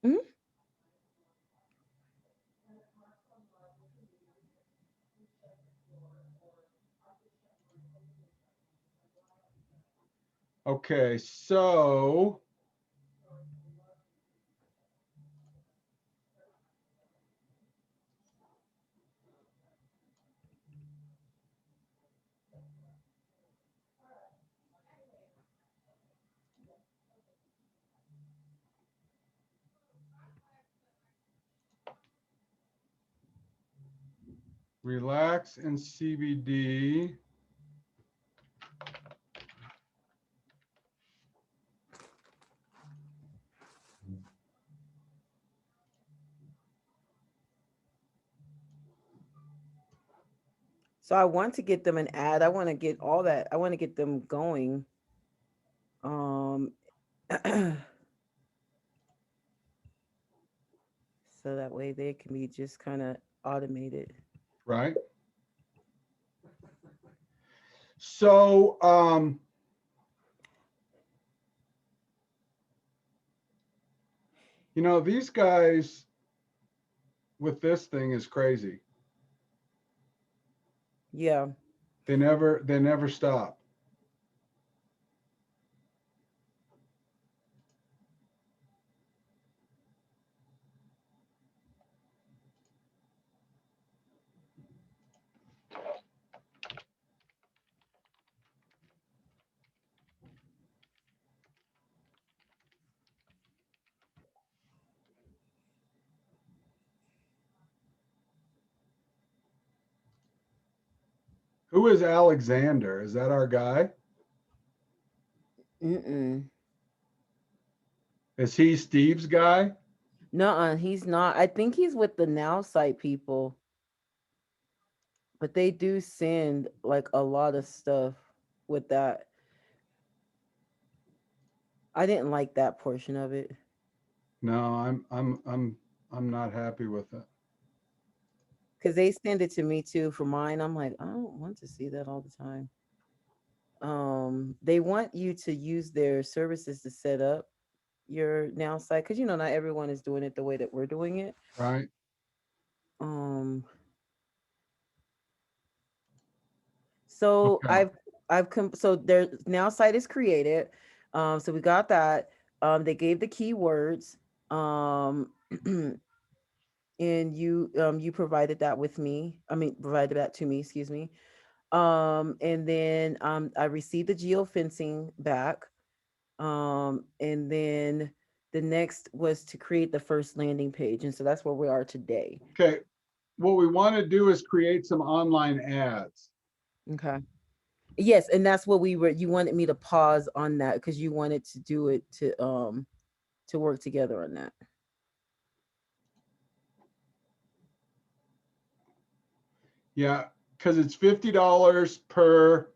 Mhm. Okay, relax and CBD. So I want to get them an ad. I want to get all that. I want to get them going. Um, so that way they can be just kind of automated. Right? So, these guys with this thing is crazy. Yeah. They never stop. Who is Alexander? Is that our guy? Mm-mm. Is he Steve's guy? Nuh-uh, he's not. I think he's with the Now site people, but they do send like a lot of stuff with that. I didn't like that portion of it No, I'm not happy with it. because they send it to me too for mine. I'm like, I don't want to see that all the time. They want you to use their services to set up your Now site because not everyone is doing it the way that we're doing it. Right? Um, so Okay. so their Now site is created. So we got that. They gave the keywords. Um, and you provided that with me. I mean, provided that to me. Excuse me. And then I received the geofencing back. And then the next was to create the first landing page, and so that's where we are today. Okay. What we want to do is create some online ads. Okay. Yes, and that's what we were. You wanted me to pause on that because you wanted to do it to work together on that. Yeah, because it's $50 per.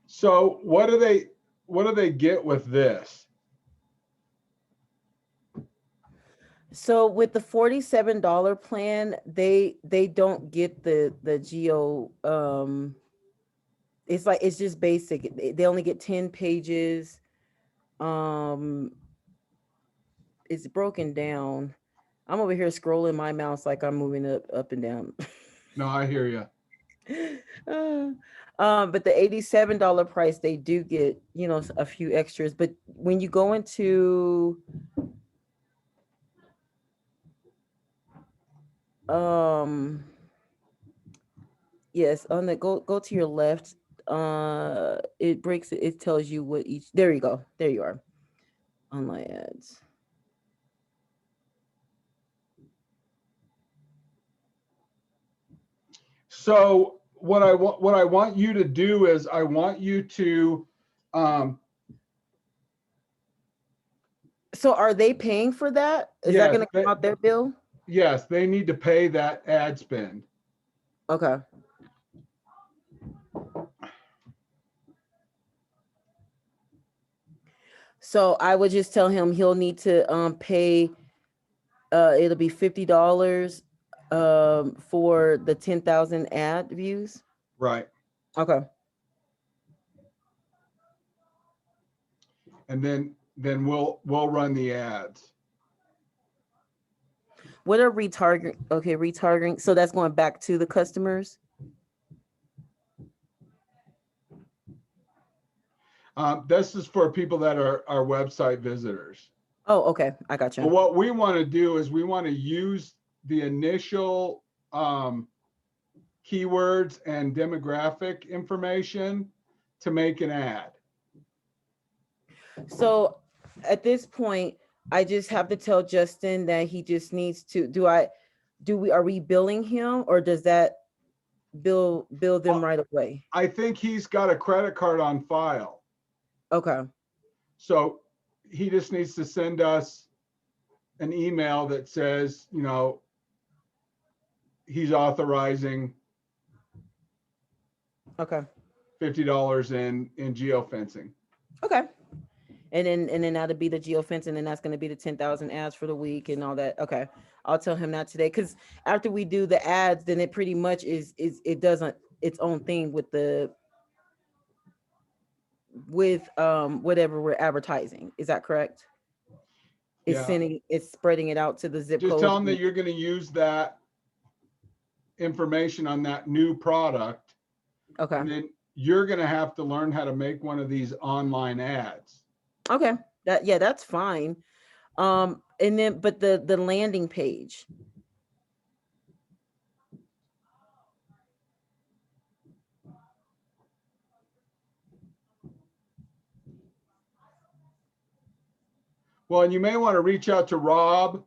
So what do they get with this? So with the $47 plan, they don't get the geo. It's like it's just basic. They only get 10 pages. Um, it's broken down. I'm over here scrolling my mouse like I'm moving up and down. No, I hear you. Uh, but the $87 price, they do get a few extras. But when you go into um yes, on the go to your left, it breaks it. It tells you what each. There you go. There you are. Online ads. So what I want you to do is I want you to um So are they paying for that? Is that yes, going to come out their bill? they need to pay that ad spend. Okay. So I would just tell him he'll need to pay it'll be $50 for the 10,000 ad views. Right. Okay. And then we'll run the ads. What are retargeting? Okay, retargeting. So that's going back to the customers. This is for people that are our website visitors. Oh, okay. I got But you. what we want to do is we want to use the initial keywords and demographic information to make an ad. So at this point, I just have to tell Justin that he just needs to are we billing him, or does that bill them Well, right away? I think he's got a credit card on file. Okay. So he just needs to send us an email that says, he's authorizing Okay. $50 in geofencing. Okay. And then that'll be the geofence, and then that's going to be the 10,000 ads for the week and all that. Okay, I'll tell him that today, because after we do the ads, then it pretty much is it doesn't its own thing with the with whatever we're advertising. Is that correct? Yeah. It's spreading it out to the zip Just tell codes. them that you're going to use that information on that new product. Okay. And then you're going to have to learn how to make one of these online ads. Okay. That's fine. And then but the landing page. Well, and you may want to reach out to Rob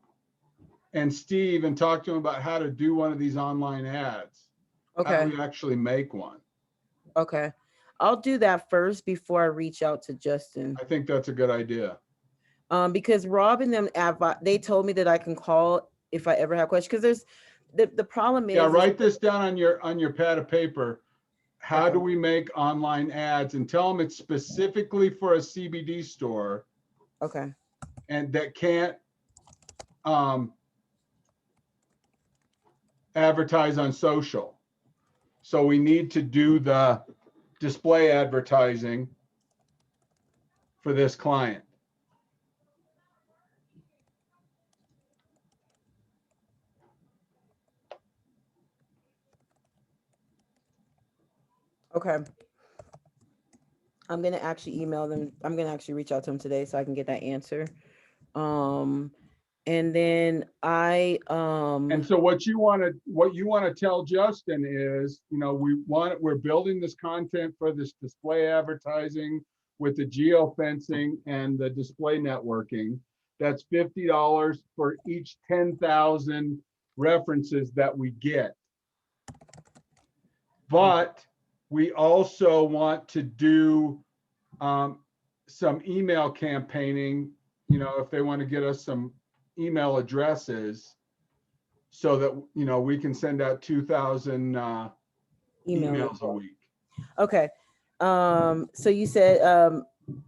and Steve and talk to them about how to do one of these online ads. How Okay. do we actually make one? Okay. I'll do that first before I reach out to Justin. I think that's a good idea. Because Rob and them they told me that I can call if I ever have questions. Because there's the problem Yeah, is write this down on your pad of paper. How okay. do we make online ads? And tell them it's specifically for a CBD store Okay. and that can't advertise on social. So we need to do the display advertising for this client. Okay. I'm gonna actually email them. I'm gonna actually reach out to them today so I can get that answer. Um, and then And so what you want to tell Justin is, we're building this content for this display advertising with the geofencing and the display networking. That's $50 for each 10,000 references that we get. But we also want to do some email campaigning, if they want to get us some email addresses so that, we can send out 2,000 emails a week. Okay. So you said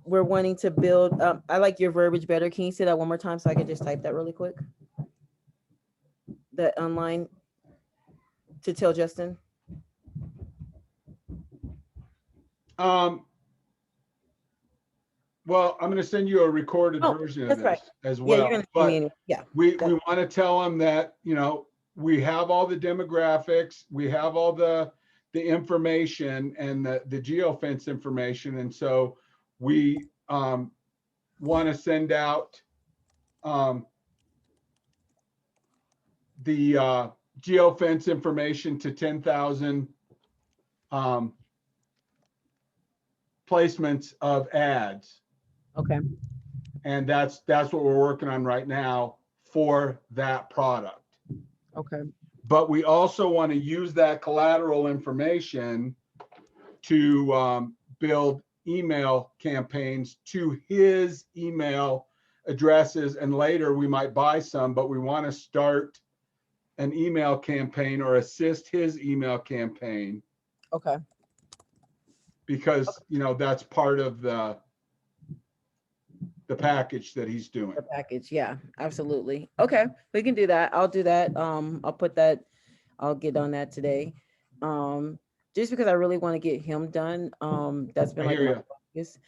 we're wanting to build I like your verbiage better. Can you say that one more time so I can just type that really quick? That online to tell Justin. Well, I'm going to send you a recorded version of this as Yeah, you're well. gonna But we That's want to tell them that, we have all the demographics, we have all the information and the geofence information. And so we want to send out the geofence information to 10,000 placements of ads. okay. And that's what we're working on right now for that product. Okay. But we also want to use that collateral information to build email campaigns to his email addresses. And later we might buy some, but we want to start an email campaign or assist his email campaign. Okay. Because, that's part of the package that he's doing. The package. Yeah, absolutely. Okay, we can do that. I'll do that. I'll put that. I'll get on that today. Um, just because I really want to get him done. That's been I like hear my you. focus.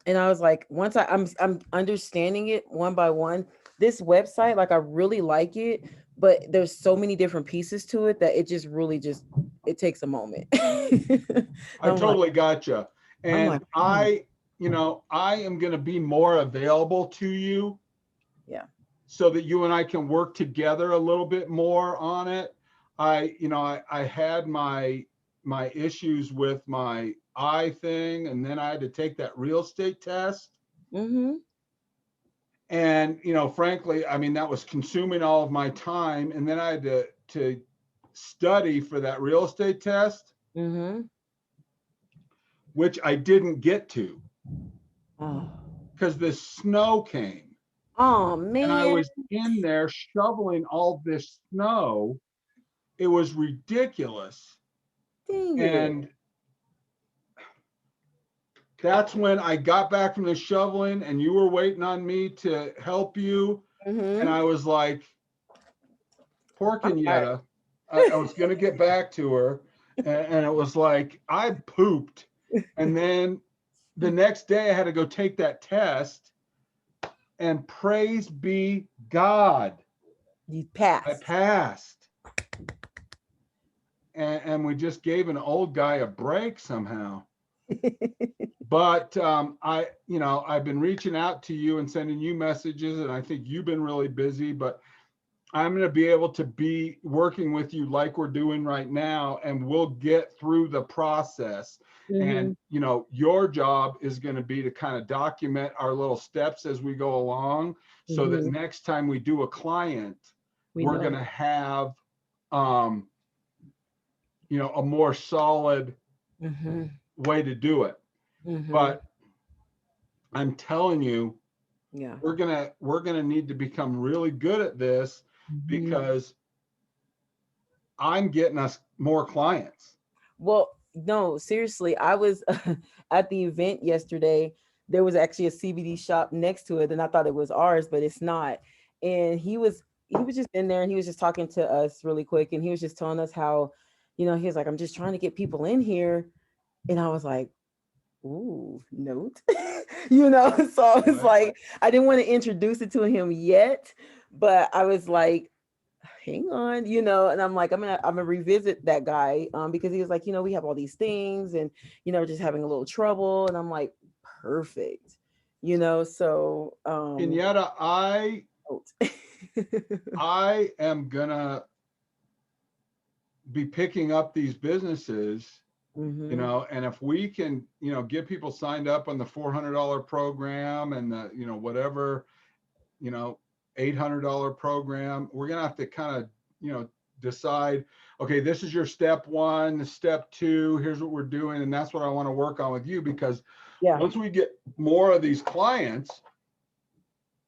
And I was like, once I'm understanding it one by one. This website, like I really like it, but there's so many different pieces to it that it just really just it takes a moment. I I'm like, totally gotcha. I'm like, And oh, I am going to be more available to you yeah. so that you and I can work together a little bit more on it. I had my issues with my eye thing, and then I had to take that real estate test. Mm-hmm. And, frankly, I mean, that was consuming all of my time. And then I had to study for that real estate test, Mm-hmm. which I didn't get to Oh. because the snow came. Oh And I man. was in there shoveling all this snow. It was ridiculous. Dang it. And that's when I got back from the shoveling and you were waiting on me to help you. And Mm-hmm. I was like, poor I'm tired. Kenyetta. I was going to get back to her. And it was like, I pooped. And then the next day I had to go take that test. And praise be God, You I passed. passed. And we just gave an old guy a break somehow. But I've been reaching out to you and sending you messages, and I think you've been really busy. But I'm going to be able to be working with you like we're doing right now, and we'll get through the process. Mm-hmm. And your job is going to be to kind of document our little steps as we go along, so that Mm-hmm. next time we do a client, We we're going know. to have um, a more solid Mm-hmm. way to do it. Mm-hmm. But I'm telling you, Yeah. we're gonna need to become really good at this, Mm-hmm. because I'm getting us more clients. Well, no, seriously, I was at the event yesterday. There was actually a CBD shop next to it, and I thought it was ours, but it's not. And he was just in there, and he was just talking to us really quick, and he was just telling us how, he was like, I'm just trying to get people in here, and I was like, ooh, note. So it's Right. like I didn't want to introduce it to him yet, but I was like, hang on, and I'm like, I'm gonna revisit that guy, because he was like, we have all these things, and just having a little trouble, and I'm like, perfect, so And yet note. I am gonna be picking up these businesses, Mm-hmm. and if we can, get people signed up on the $400 program and the, whatever, you know, $800 program, we're going to have to kind of, decide, okay, this is your step one, step two, here's what we're doing. And that's what I want to work on with you, because Yeah, once we get more of these clients,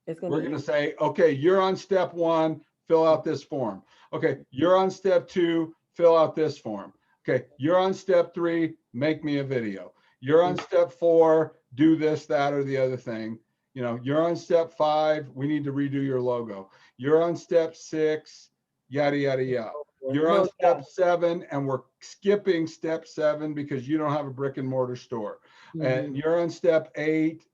it's gonna we're be going to easy. say, okay, you're on step one, fill out this form. Okay, you're on step two, fill out this form. Okay, you're on step three, make me a video. You're on step four, do this, that, or the other thing. You're on step five, we need to redo your logo. You're on step six, yada, yada, yada. You're on No, step seven, and we're skipping step seven because you don't have a brick and mortar store. yeah. And you're on step eight,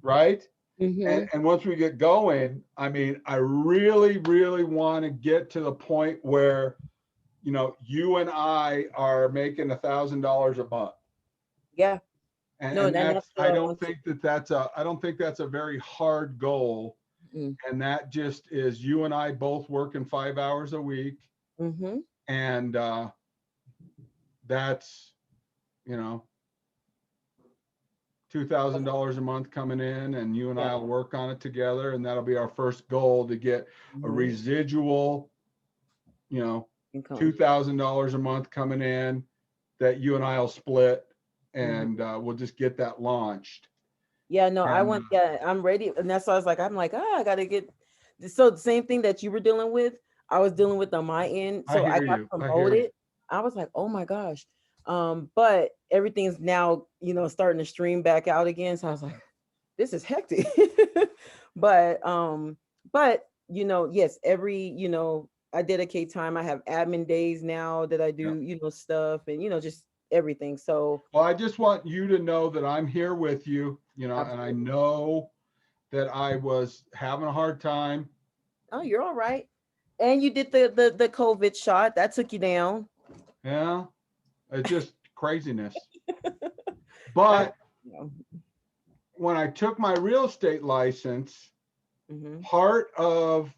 right? Mm-hmm. And once we get going, I mean, I really, really want to get to the point where, you and I are making $1,000 a month. Yeah. No, And and that's that's, what I want to. I don't think that's a very hard goal. Mm. And that just is you and I both working 5 hours a week. Mm-hmm. And that's, you know, $2,000 a month coming in, and you and Yeah. I will work on it together. And that'll be our first goal, to get a Mm-hmm. residual, you know, Income. $2,000 a month coming in, that you and I'll split, Mm-hmm. and we'll just get that launched. Yeah, no, I And want, yeah, I'm ready. And that's why I'm like, I gotta get, so the same thing that you were dealing with, I was dealing with on my end. I So I hear got you. I hear you. promoted. I was like, oh my gosh. But everything's now, starting to stream back out again. So I was like, this is hectic. but but yes, every I dedicate time. I have admin days now that I Yeah. do stuff, and just everything. So Well, I just want you to know that I'm here with you, and I absolutely. know that I was having a hard time. Oh, you're all right. And you did the COVID shot that took you down. Yeah, it's just craziness. That But you know. when I took my real estate license, Hmm. part of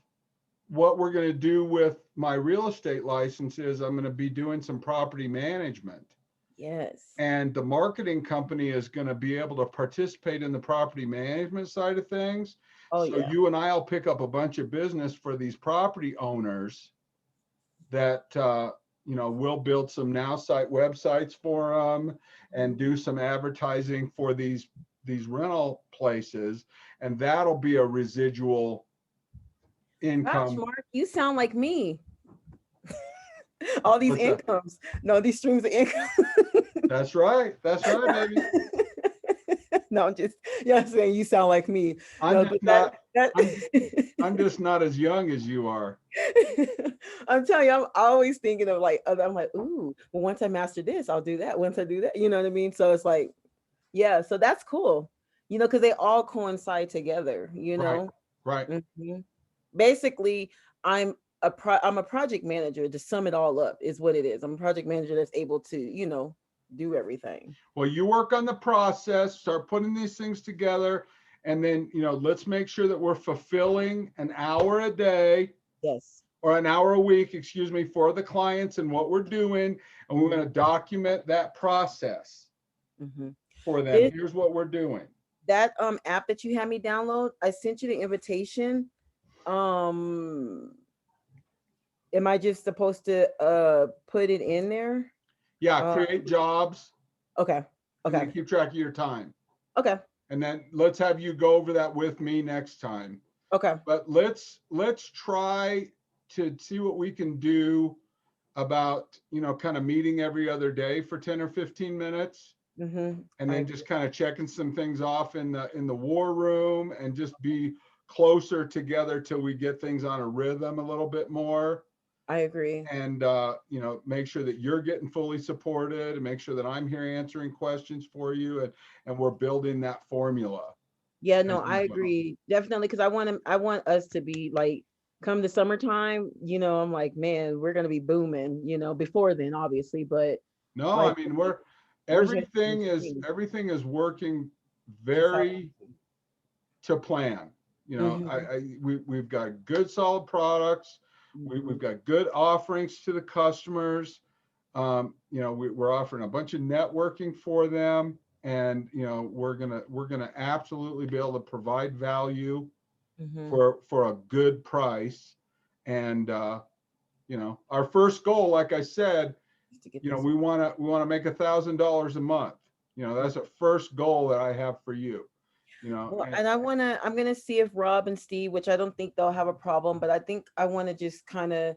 what we're going to do with my real estate license is I'm going to be doing some property management. Yes. And the marketing company is going to be able to participate in the property management side of things. Oh So yeah. you and I'll pick up a bunch of business for these property owners that we'll build some now site websites for them and do some advertising for these rental places, and that'll be a residual Gosh, income. Mark, you sound like me. All these What's that? incomes. No, these streams of income. That's right, baby. No, I'm just saying you sound like me. i'm No, just but not that i'm I'm just not as young as you are. I'm telling you, I'm always thinking of like I'm like, ooh, well, once I master this, I'll do that. Once I do that, you know what I mean? So it's like, yeah, so that's cool. Because they all coincide together, Right, right. Mhm. Basically, I'm a project manager to sum it all up is what it is. I'm a project manager that's able to, do everything. Well, you work on the process, start putting these things together, and then let's make sure that we're fulfilling an hour a day Yes. or an hour a week, excuse me, for the clients and what we're doing, and we're going Hmm. to document that process Hmm. for them. Did Here's what we're doing. that app that you had me download, I sent you the invitation. Um am I just supposed to put it in there? Yeah, Uh create jobs okay. and Okay. then keep track of your time. Okay. And then let's have you go over that with me next time. Okay. But let's try to see what we can do about kind of meeting every other day for 10 or 15 minutes, Mhm. and I then just kind of checking some things off in the war room and just be closer together till we get things on a rhythm a little bit more. I agree. And make sure that you're getting fully supported, and make sure that I'm here answering questions for you, and we're building that formula Yeah, as no, we I go. agree. Definitely, because I want us to be like, come the summertime, I'm like, man, we're gonna be booming, before then, obviously, but No, I like mean, we're just everything is working just how. very to plan. Hmm. We've got good solid products. We've Hmm. got good offerings to the customers. We're offering a bunch of networking for them, and we're gonna absolutely be able to provide value Hmm. for a good price. And our first goal, like I said, Just to get this. we want to make $1,000 a month. That's a first goal that I have for you. Well, And and I'm gonna see if Rob and Steve, which I don't think they'll have a problem, but I think I want to just kind of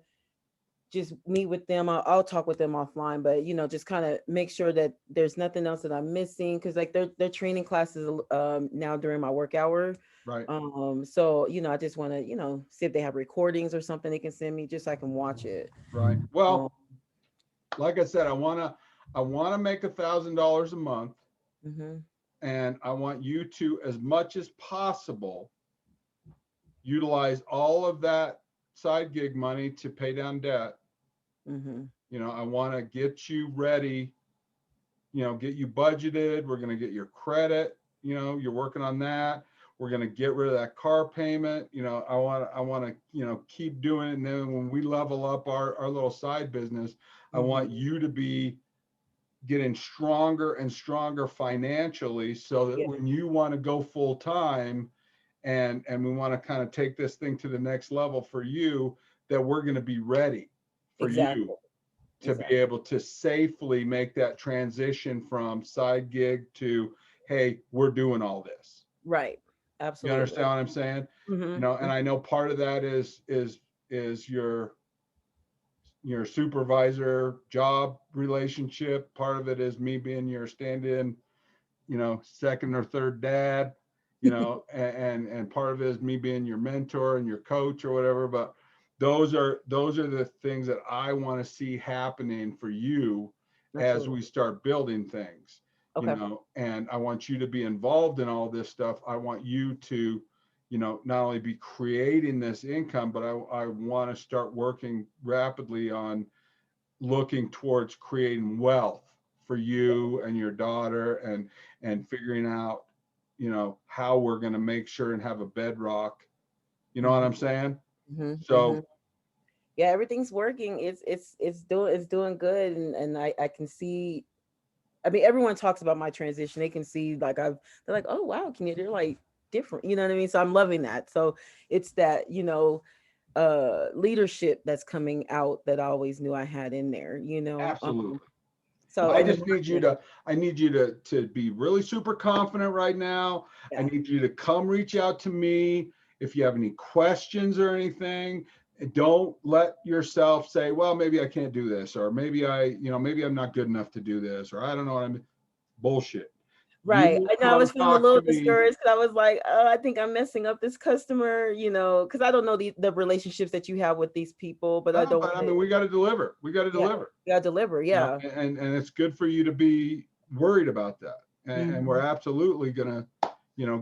just meet with them. I'll talk with them offline, but just kind of make sure that there's nothing else that I'm missing, because like they're training classes now during my work hour. right, So I just want to see if they have recordings or something they can send me just so I can watch it. right. Um, Well, like I said, I want to make $1,000 a month, mhm, and I want you to, as much as possible, utilize all of that side gig money to pay down debt. mhm. I want to get you ready, get you budgeted. We're going to get your credit. You're working on that. We're going to get rid of that car payment. I want to, keep doing it. And then when we level up our little side business, I Mhm. want you to be getting stronger and stronger financially, so that Yeah, when you want to go full time, and we want to kind of take this thing to the next level for you, that we're going to be ready for you exactly. to be Exactly. able to safely make that transition from side gig to, hey, we're doing all this. Right. You Absolutely. understand what I'm saying? Mhm. And I know part of that is your supervisor job relationship. Part of it is me being your stand-in, second or third dad. and part of it is me being your mentor and your coach or whatever. But those are the things that I want to see happening for you as Absolutely. we start building things, Okay. and I want you to be involved in all this stuff. I want you to, not only be creating this income, but I want to start working rapidly on looking towards creating wealth for you and your daughter, and figuring out, how we're going to make sure and have a bedrock. You know what Mm-hmm. I'm saying? Mm-hmm. So Yeah, everything's working. It's doing good, and I can see. I mean, everyone talks about my transition. They can see like they're like, oh wow, can you? They're like different. You know what I mean? So I'm loving that. So it's that leadership that's coming out that I always knew I had in there. absolutely. So I and the just need you marketing. to, be really super confident right now. I Yeah. need you to come reach out to me if you have any questions or anything. Don't let yourself say, well, maybe I can't do this, or maybe I'm not good enough to do this, or I don't know what I mean. Bullshit. Right. You I know I come was feeling a talk to little me. discouraged because I was like, oh, I think I'm messing up this customer, because I don't know the relationships that you have with these people, but I No, don't but want I to, mean, we got to deliver. We got to yeah, deliver. yeah, deliver. Yeah. And it's good for you to be worried about that. And we're Hmm. absolutely gonna,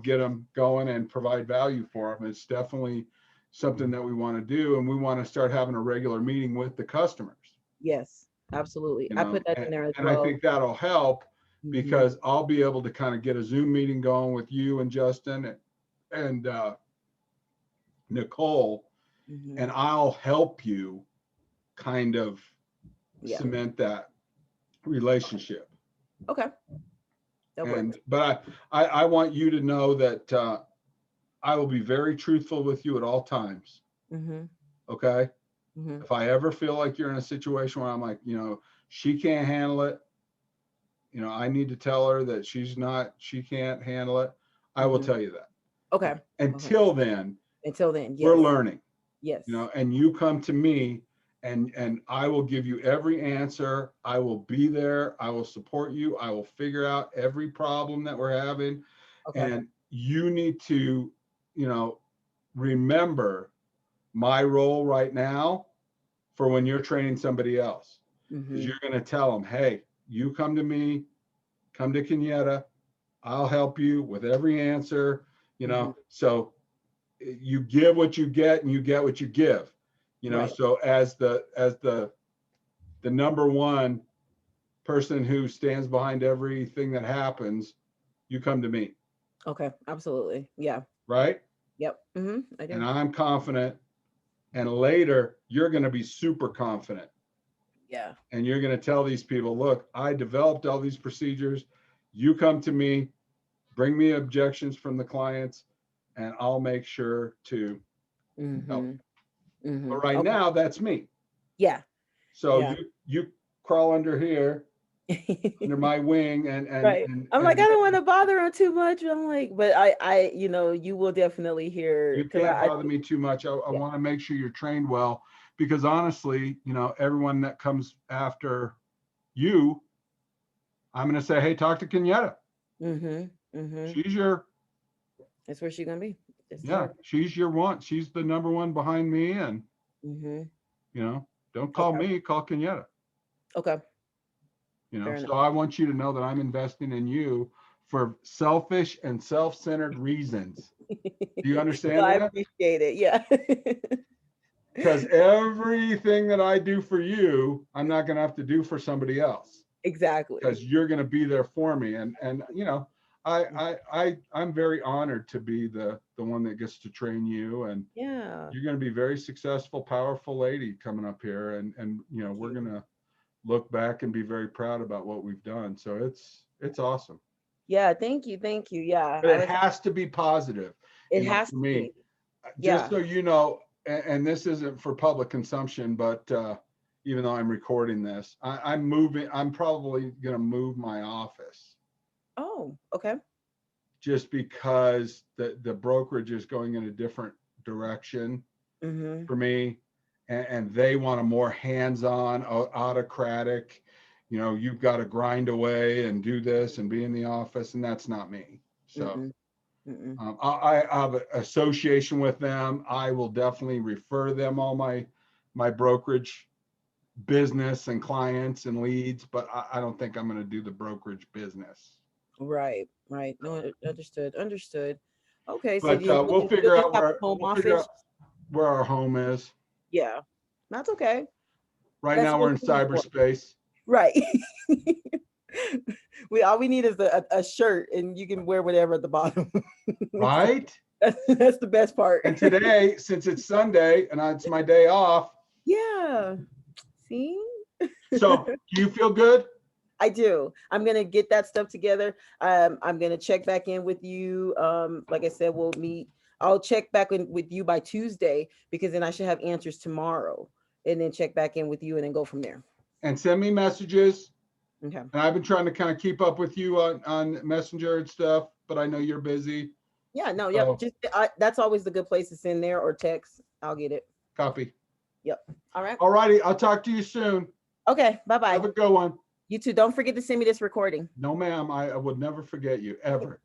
get them going and provide value for them. It's definitely something that we want to do, and we want to start having a regular meeting with the customers. Yes, absolutely. I put that in there as And I well. think that'll help, Hmm. because I'll be able to kind of get a Zoom meeting going with you and Justin and Nicole, Hmm. and I'll help you kind of Yeah. cement that relationship. Okay. That And works. but I want you to know that I will be very truthful with you at all times. Hmm. Okay. Hmm. If I ever feel like you're in a situation where I'm like, she can't handle it, I need to tell her that she can't handle it, I will Hmm. tell you that. Okay. Okay. Until then, Until then, we're yes. learning, Yes. and you come to me, and I will give you every answer. I will be there. I will support you. I will figure out every problem that we're having. Okay. And you need to, remember my role right now for when you're training somebody else, because Hmm. you're going to tell them, hey, you come to me, come to Kenyetta, I'll help you with every answer. Hmm. So you give what you get, and you get what you give. Right. So as the number one person who stands behind everything that happens, you come to me, Okay. Absolutely. Yeah. right? Yep. I And do. I'm confident, and later you're going to be super confident, Yeah. and you're going to tell these people, look, I developed all these procedures. You come to me, bring me objections from the clients, and I'll make sure to help Hmm. you. Hmm. But right Okay. now, that's me. Yeah. So Yeah. you crawl under here, under my wing, and and Right. and I'm like, I and don't want to bother him too much. I'm like, but you will definitely hear you because can't I bother me too much. I yeah. want to make sure you're trained well, because honestly, everyone that comes after you, I'm going to say, hey, talk to Kenyetta. Mm-hmm. Mm-hmm. She's your, That's where she's gonna be. This is yeah, her. she's your one. She's the number one behind me. And, Mm-hmm. don't call Okay. me, call Kenyetta. Okay. Fair enough. So I want you to know that I'm investing in you for selfish and self-centered reasons. Do you No, understand I that? appreciate it. Yeah. Because everything that I do for you, I'm not going to have to do for somebody else, Exactly. because you're going to be there for me. And I'm very honored to be the one that gets to train you. And Yeah. you're going to be a very successful, powerful lady coming up here. And Thank we're you. going to look back and be very proud about what we've done. So it's awesome. Yeah. Thank you. Thank you. Yeah. But it has to be positive, It has for to me. be. Just Yeah. so you know, and this isn't for public consumption, but even though I'm recording this, I'm probably going to move my office, Oh, okay. just because the brokerage is going in a different direction Mm-hmm. for me, and they want a more hands-on, autocratic, you've got to grind away and do this and be in the office, and that's not me. So Mm-mm. Mm-mm. I have an association with them. I will definitely refer them all my brokerage business and clients and leads, but I don't think I'm going to do the brokerage business. Right, right. No, understood, understood. Okay, so But you'll just have a home we'll figure office. out where our home is. Yeah, that's okay. Right That's now what we're in we're here for. cyberspace, Right. We all we need is a shirt, and you can wear whatever at the bottom. So right? that's the best part. And today, since it's Sunday and it's my day off, Yeah. See? so do you feel good? I do. I'm gonna get that stuff together. I'm gonna check back in with you. Like I said, we'll meet. I'll check back in with you by Tuesday because then I should have answers tomorrow, and then check back in with you and then go from there. And send me messages. Okay. And I've been trying to kind of keep up with you on Messenger and stuff, but I know you're busy. Yeah. No. Yep. So Just that's always the good place to send there or text. I'll get it. copy. Yep. All right. All righty. I'll talk to you soon. Okay. Bye Have bye. a good one. You too. Don't forget to send me this recording. No, ma'am. I would never forget you ever.